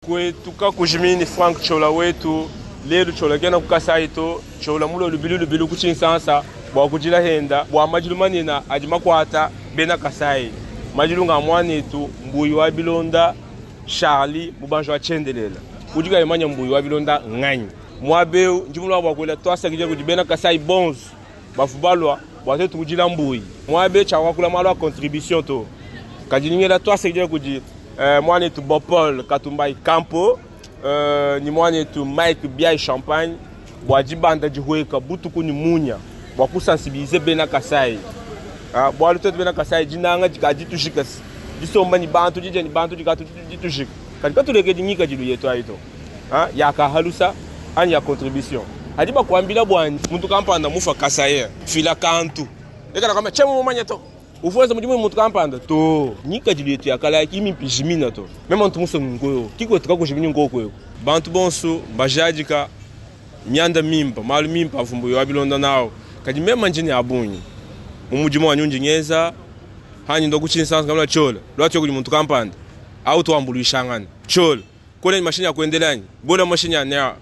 Kwetu kujimini Frank chola wetu lero chola gena kukasa ito chola mulo lubilu kuchinsansa bwa kujila henda bwa majilu manina ajimakwata bena kasai majilu ngamwani itu mbuyi wa bilonda Charlie mubanjo achendelela ujiga yemanya mbuyi wa bilonda ngani mwabeu njimulwa bwa kwela twasa kije kujibena kasai bonz bafubalwa bwa tetu kujila mbuyi mwabe chawa kula malwa contribution to kajiningela twasa kije kuji mwane tu Bopol Katumbai Campo ni mwane tu Mike Biai Champagne bwa jibanda jihueka butuku ni munya bwa kusensibiliser bena kasai bwa lutetu bena kasai jinanga jikajitushikasi jisomba ni bantu jije ni bantu jikatushika katika tuleke jinyika jilu yetu aito yaka halusa ani ya contribution hadiba kuambila bwani muntu kampanda mufa kasai fila kantu ekana kama chemu mumanya to ufuweza mjimu muntu kampanda to nyika jilu yetu yakala kimi pijimina to mema ntu muso ngoyo kiko tukako jimini ngoko bantu bonso bajadika nyanda mimpa malu mimpa vumbu yo abilonda nao kadi mema njini abunyi mumujimu wa nyunji nyeza hani ndo kuchinsansa kamla chola lwatyo kuli muntu kampanda au tuambulishangana chola kole mashini ya kuendelanya bola mashini ya nya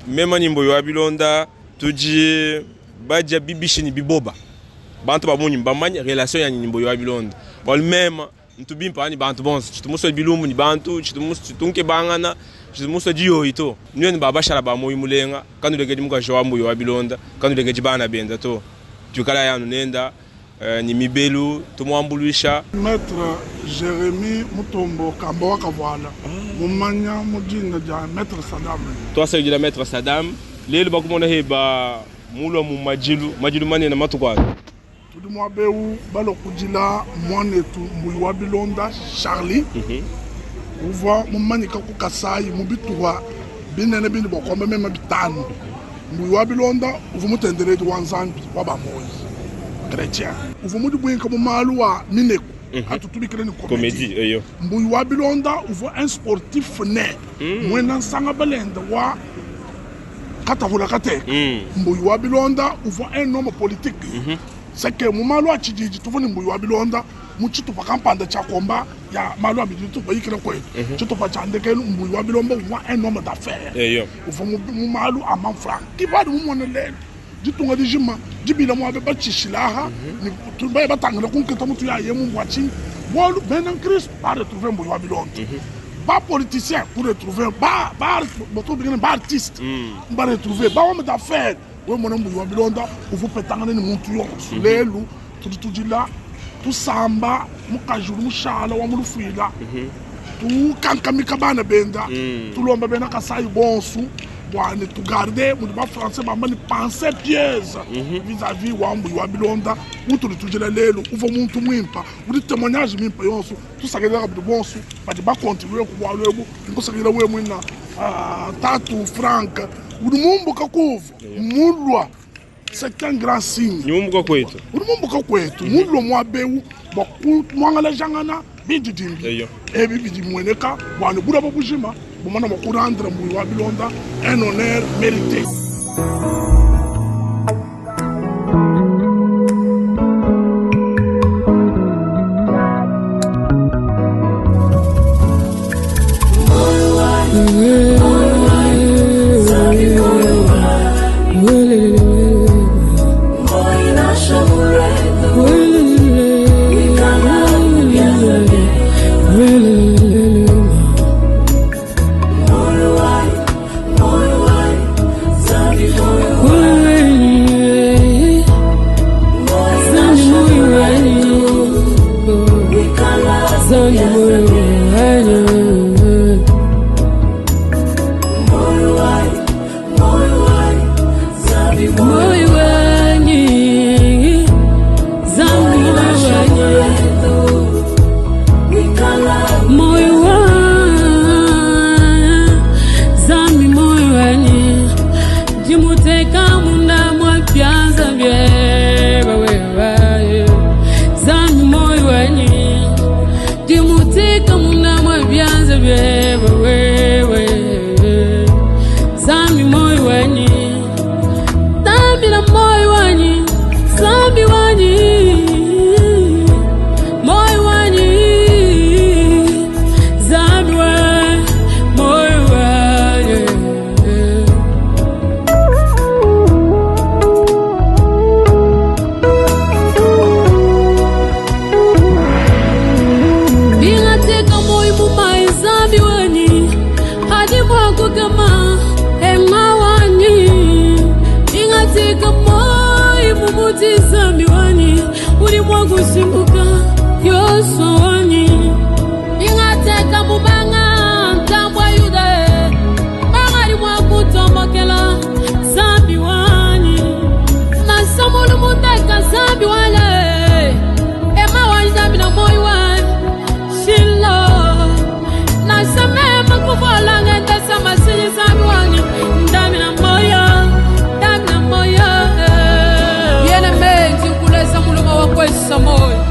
mema nyimbo yo abilonda tuji baja bibishini biboba bantu bamunyi mbamanya relation ya nyimbo yo abilonda wal mema ntubimpa ani bantu bonse chitumuso bilumbu ni bantu chitunke bangana chitumuso jiyo ito niyo ni babashara ba moyi mulenga kanu legeji muka shawambu yo abilonda kanu legeji bana benda to tukala yanu nenda ni mibelu tumwambulisha Maître Jérémy Mutombo Kambo Kavala mumanya mujinga ja Maître Saddam to asa jila Maître Saddam lelo bakumona heba mulo mu majilu mane na matukwa tudi mwabeu balo kujila mwanetu mbuyi wa bilonda Charlie uva mumanyika ku Kasai mubituwa binene bindi bokombe mema bitanu mbuyi wa bilonda uva mutenderedi wa Nzambi wa bamoyi chrétien uva mudi bwinka mumalu wa Mineku atutubikire ni comédie eyo mbuyi wa bilonda uva un sportif ne mwena nsanga balenda wa katavula kate mbuyi wa bilonda uva un homme politique c'est que mumalu achijiji tuvuni mbuyi wa bilonda muchitupa kampanda cha komba ya malu abidi tupa yikira kwetu chitupa cha ndekenu mbuyi wa bilomba uva un homme d'affaires eyo uva mumalu aman franc kibadi mumone lelo jitunga dijima jibila mwabe bachishilaha ni tubaye batangala kunketa mutu ya yemu mwachi wolu benan Christ ba retrouver mbuyi wa bilonda ba politicien pour retrouver ba boto bigene ba artiste ba retrouver ba homme d'affaires we mwana mbuyi wa bilonda uvu petangana ni muntu yo lelu tujila tusamba mukajuru mushala wa mulufila tu kankamika bana benda tulomba bena Kasai bonsu bwane tu garder mu ba français ba mani penser pièce vis-à-vis wa mbuyi wa bilonda mutu tujila lelu uvo muntu mwimpa uri témoignage mimpa yonso tusagera kabdu bonsu ba continuer ku bwa lebu ngosagera we mwina tatu franc urumumbuka kuva mulwa c'est un grand signe nyumbuka kwetu urumumbuka kwetu mulwa mwabeu mwangala jangana bididimbi eyo ebi bidimweneka bwana bura babujima bumana makurandra mbuyi wa bilonda un honneur mérité Moyo tisa miwani ulimwengu simbuka yoso wani ingateka mubanga mtambwa yuda bangari mwaku tombokela zambi wani nasomulu muteka zambi wale ema wanzambi na moyo wani shilo nasamema kuvola ngende samasili zambi wani ndami na moyo yene menzi ukuleza muluma wakwesa moyo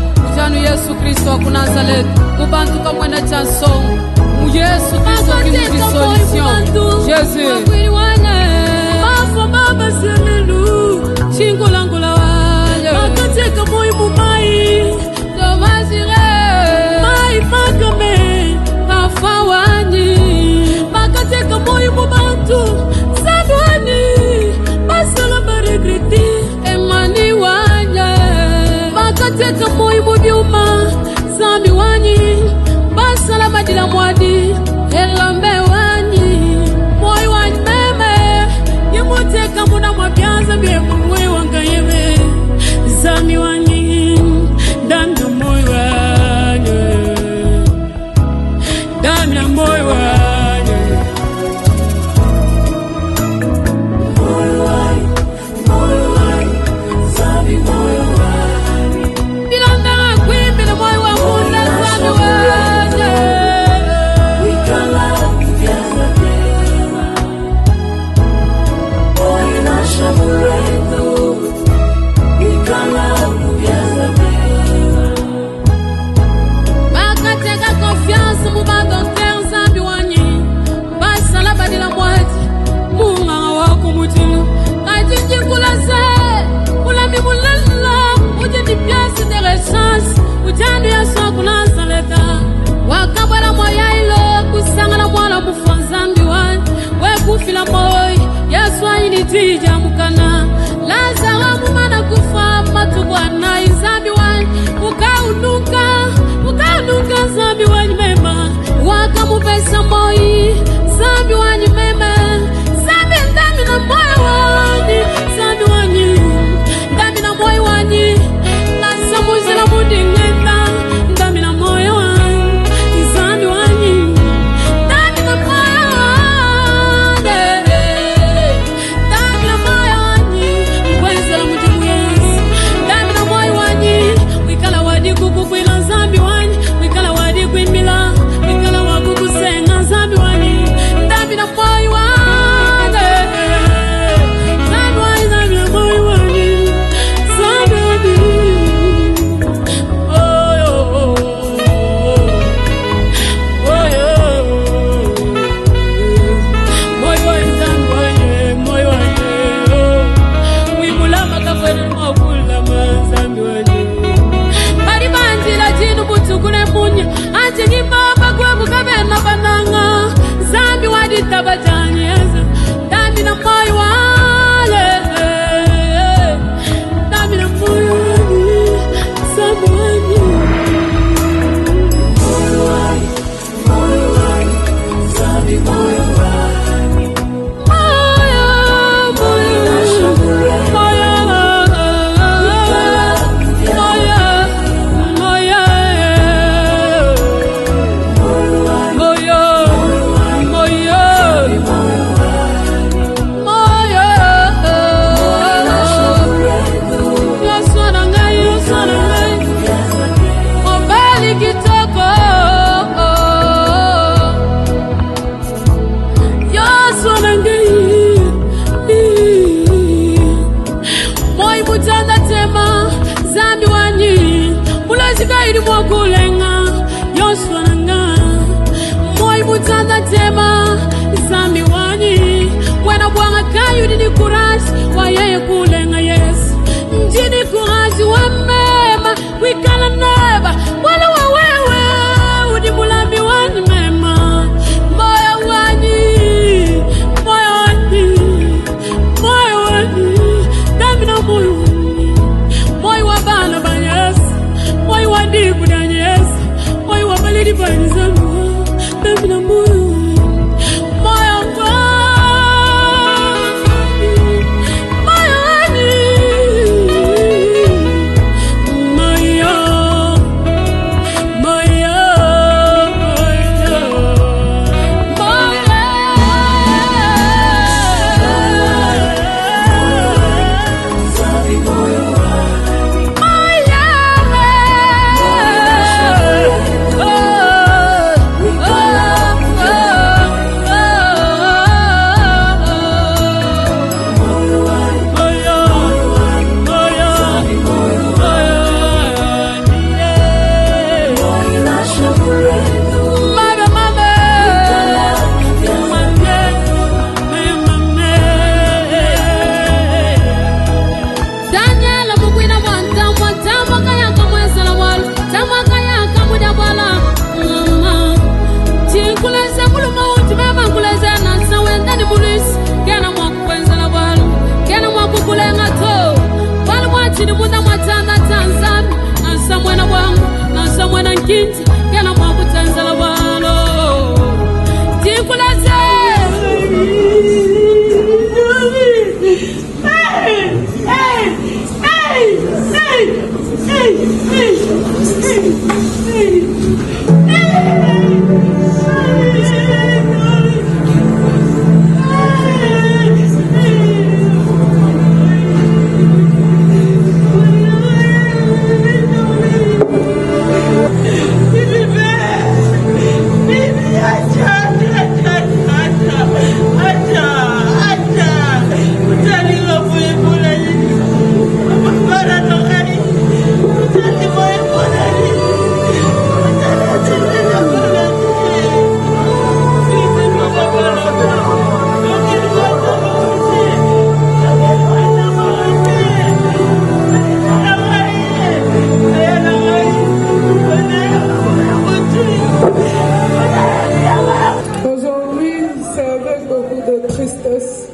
c'est avec beaucoup de tristesse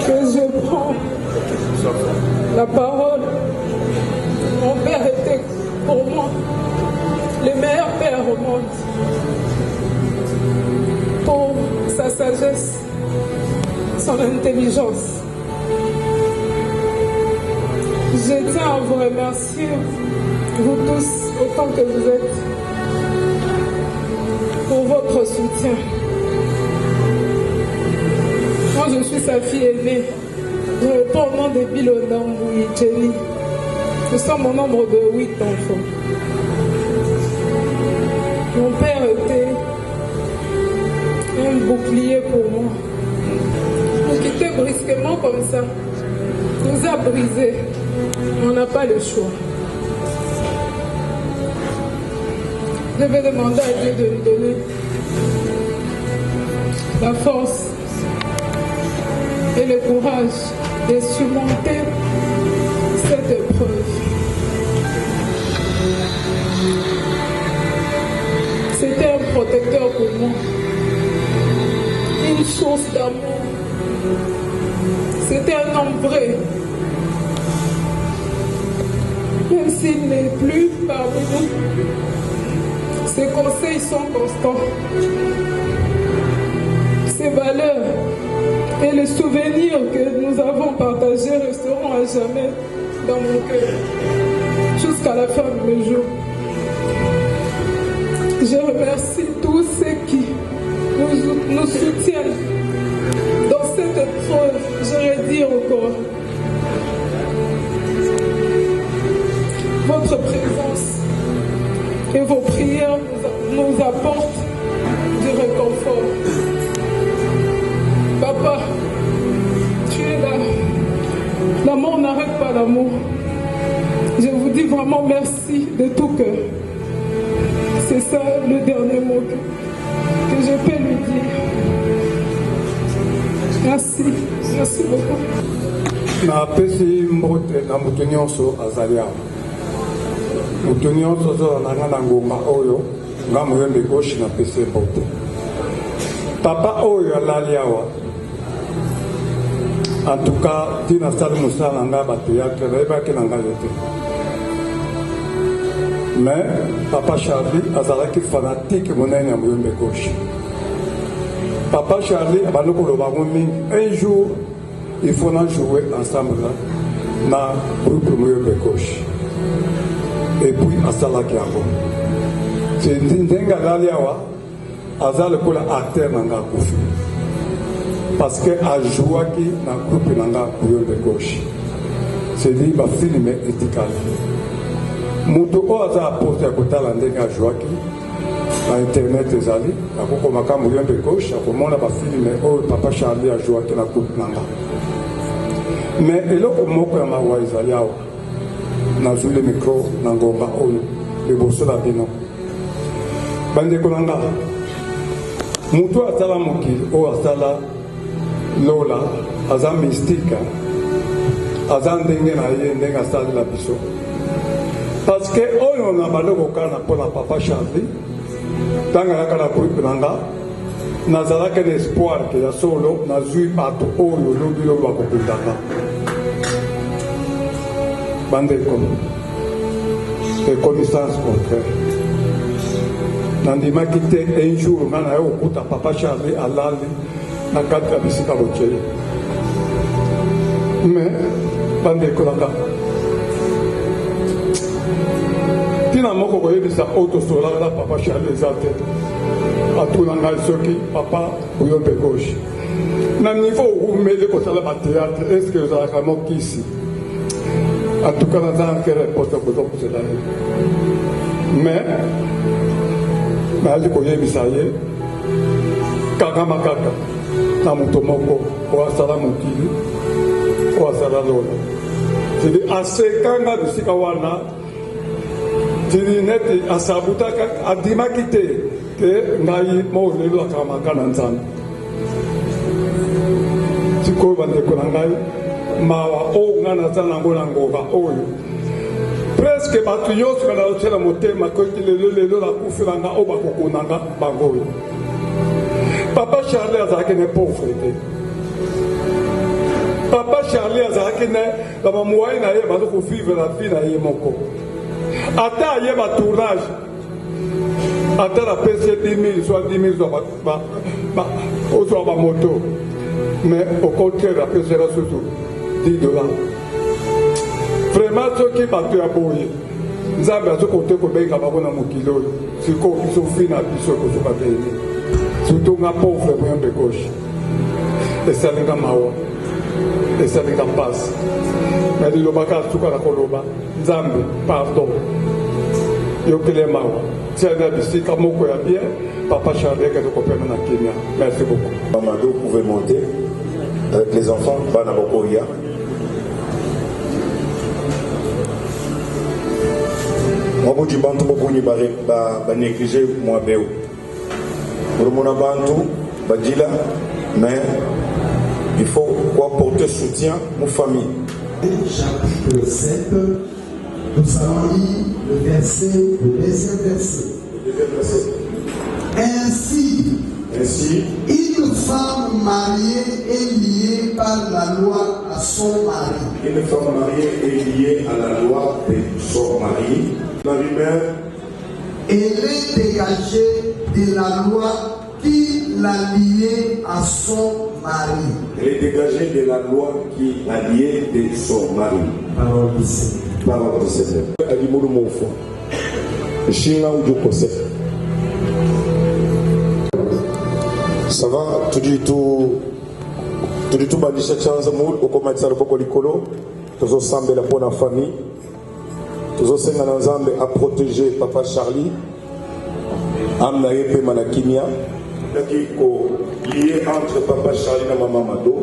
que je prends la parole. Mon père était pour moi le meilleur père au monde. Pour sa sagesse, son intelligence. Je tiens à vous remercier, vous tous, autant que vous êtes, pour votre soutien. Moi, je suis sa fille aînée. Je réponds au nom de Bilonambou et Jenny. Nous sommes au nombre de 8 enfants. Mon père était un bouclier pour moi. Nous quitter brusquement comme ça nous a brisés. On n'a pas le choix. Je vais demander à Dieu de nous donner la force et le courage de surmonter cette épreuve. C'était un protecteur pour moi, une source d'amour. C'était un homme vrai. Même s'il n'est plus parmi nous, ses conseils sont constants. Ses valeurs et les souvenirs que nous avons partagés resteront à jamais dans mon cœur, jusqu'à la fin de mes jours. Je remercie tous ceux qui nous soutiennent dans cette épreuve, je redis encore. Votre présence et vos prières nous apportent du réconfort. Papa, tu es là. L'amour n'arrête pas l'amour. Je vous dis vraiment merci de tout cœur. C'est ça le dernier mot que je peux lui dire. Merci. Merci beaucoup. Na pesi mbote na mutu nyonso azali awa. Mutu nyonso ozolanda na ngoma oyo nga moyembe gauche na pesi mbote. Papa oyo alali awa. En tout cas, tina sali mosala na nga bateatre nayebaki na ngai te. Mais Papa Charlie azalaki fanatique monene ya moyembe gauche. Papa Charlie abandi koloba ngo mingi. Un jour, il faut en jouer ensemble là, dans le groupe moyembe gauche. Et puis asalaki yango. C'est ndenge alali awa aza lokola acteur na nga akufi. Parce que ajouaki na groupe na nga moyembe gauche. C'est dit ba film etikali. Mutu oyo aza aposte ya kotala ndenge ajouaki na internet ezali akokomaka moyembe gauche akomona bafilme oyo Papa Charlie ajouaki na groupe na nga. Mais eloko moko ya mawa ezali awa nazwi le micro na ngomba oyo liboso na bino bandeko na nga mutu asala mokili oyo asala lola aza mystique aza ndenge na ye ndenge asalela biso parce que oyo na baloko kana mpona Papa Charlie ntango ayaka na groupe na nga nazalaki na espoir ke ya solo nazwi bato oyo lobi lobi bakokundaka bandeko ekomi sens contraire nandimaki te un jour nga na ye kokuta Papa Charlie alali na kati ya bisika bokeye mais bandeko na nga tina moko koyebisa oyo tosolaka Papa Charlie eza te atuna ngai soki papa moyembe gauche na niveau okumeli kosala bateatre estce ozalaka mokisi en tout cas nazalaki reporte kozokozela ye mais nayali koyebisa ye kaka makaka na moto moko oyo asala mokili oyo asala lola tidi asekanga bisika wana tidi neti asabutaka adimaki te ke ngai mo lelo akamaka na nzambe sikoyo bandeko na ngai mawa oyo ngai naza nango na ngoba oyo presque bato nyonso nga naotela motema koki lelo nakufi na nga oyo bakokonanga bango oyo Papa Charlie azalaki ne pauvreté. Papa Charlie azalaki ne ba moyen na ye bazo ko vivre la vie na ye moko. Ata ye ba tournage. Ata la pese 10 000 soit 10 000 soit ba moto. Mais au contraire la pese sera surtout $10. Vraiment ceux qui battent à boyer. Nzambe azokote kobenga bango na mokilo sikoyo biso fina biso kozoka bene surtout nga pauvre moyembe gauche esalinga mawa esalinga mpasi na lilobaka asuka na koloba Nzambe pardon yokele mawa tiana bisika moko ya bien Papa Charlie ezokopema na Kenya. Merci beaucoup. Mamadou pouvait monter avec les enfants bana bokoya. Moi, je bantu bokuni ba négliger moi beu. Pour mon bantu badila mais il faut apporter soutien aux familles. Chapitre 7, nous allons lire le deuxième verset. Ainsi, une femme mariée est liée par la loi à son mari. Une femme mariée est liée à la loi de son mari. Elle est dégagée de la loi qui l'a liée à son mari. Elle est dégagée de la loi qui l'a liée de son mari. Parole du Seigneur. Parole du Seigneur. Alimuru mofo. Shinga ujukose. Ça va, tu dis tout bandisha chanza moul okomatisa loboko likolo tozo sambela pour la famille. Tozo senga na Nzambe à protéger Papa Charlie. Amna yepe manakimia. Daki ko lié entre Papa Charlie et Maman Mado.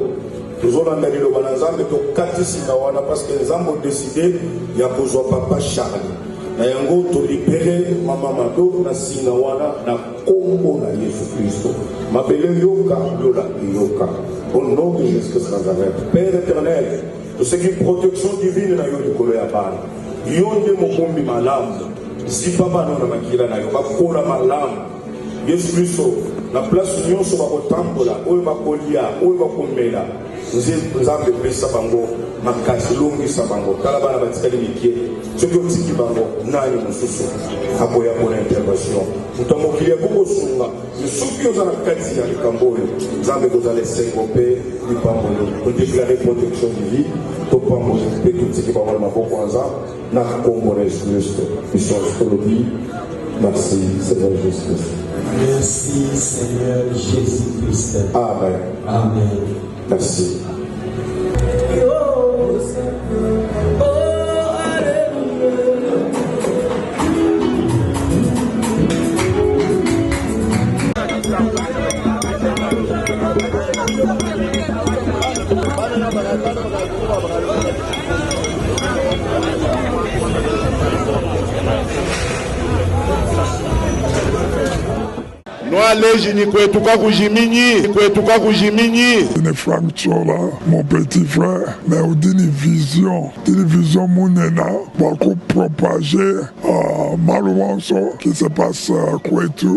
Tozo landa lilo bana Nzambe to katisi na wana parce que Nzambe a décidé ya kozwa Papa Charlie. Na yango to libérer Maman Mado na singa wana na Kongo na Yesu Christo. Mabele yoka lola yoka. Au nom de Jésus-Christ Nazareth. Père éternel, de ce qui est protection divine na yo de kolo ya bana. Yonde mokombi malamu zipa bana na makila na yo bakola malamu Yesu Kristo na place nyonso bakotambola oyo bakolia oyo bakomela Nzambe pesa bango makasi longisa bango kala bana batikali mikie soki otiki bango nani mosusu akoya mpona intervention moto mokili akokosunga soki oza na kati ya likambo oyo Nzambe kozala esengo mpe lipamboli kodeklare protection divine topamboli mpe totiki bango na maboko ya Nzambe na kombo na Yesu Kristo biso tolobi merci Seigneur Jésus Christ. Merci Seigneur Jésus-Christ. Amen. Amen. Merci. Ni kwetuka kujiminyi. Ne Frank Chola, mon petit frère, mais au vision monena, pour propager malheureusement ce qui se passe à Kwetu.